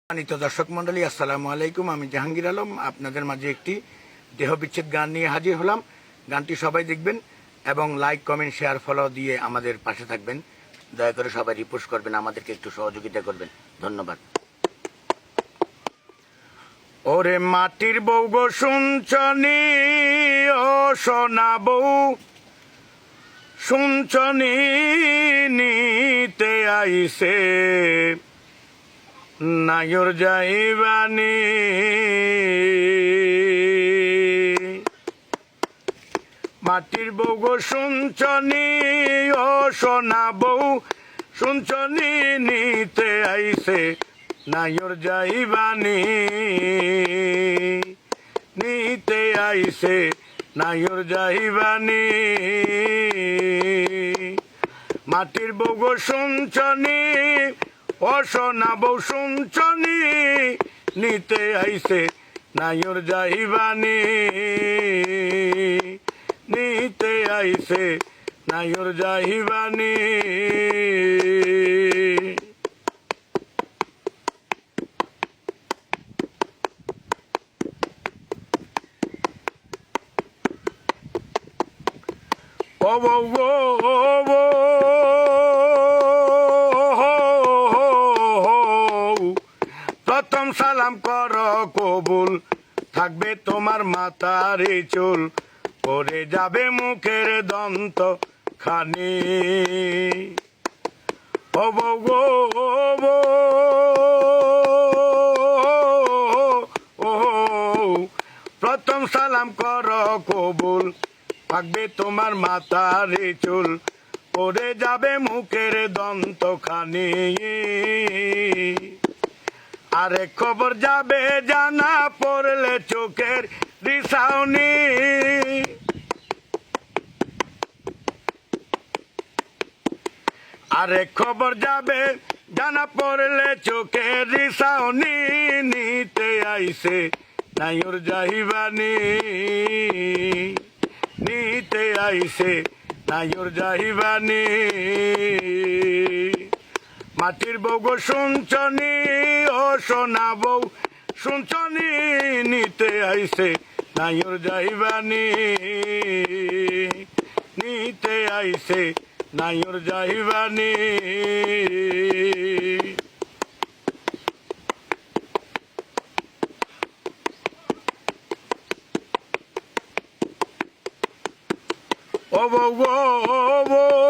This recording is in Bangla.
সম্মানিত দর্শক মন্ডলী, আসসালামু আলাইকুম। আমি জাহাঙ্গীর আলম আপনাদের মাঝে একটি দেহবিচ্ছেদ গান নিয়ে হাজির হলাম। গানটি সবাই দেখবেন এবং লাইক, কমেন্ট, শেয়ার, ফলো দিয়ে আমাদের পাশে থাকবেন। দয়া করে সবাই রিপোস্ট করবেন, আমাদেরকে একটু সহযোগিতা করবেন। ধন্যবাদ। ওরে মাটির বউ গো শুনছনি, ও সোনা বউ শুনছনি, নিতে আইসে নায়র যাইবানি। মাটির বউ গো শুনছনি, ও সোনা বউ শুনছনি, নিতে আইসে নায়র যাইবানি। নিতে আইসে নায়র যাইবানি। মাটির বউ গো শুনছনি, ও সোনা বউ শুনছনি, নিতে আইসে নায়র যাইবানি। নিতে আইসে নায়র যাইবানি। ও বউ গো, ও বউ, প্রথম সালাম কর কবুল, থাকবে তোমার মাথার চুল, পরে যাবে মুখের দন্ত খানি। ও বউ গো, ও বউ, প্রথম সালাম কর কবুল, থাকবে তোমার মাথার চুল, পরে যাবে মুখের দন্ত খানি। আরে খবর যাবে জানা পড়লে চোখের রিসাউনি। আরে খবর যাবে জানা পড়লে চোখের রিসাউনি। নিতে আইসে নায়র যাইবানি। নিতে আইসে নায়র যাইবানি। মাটির বউ গো শুনছনি, ও সোনা বউ শুনছনি, নিতে আইসে নায়র যাইবানি। নিতে আইসে নায়র যাইবানি। ও বউ গো, ও বউ,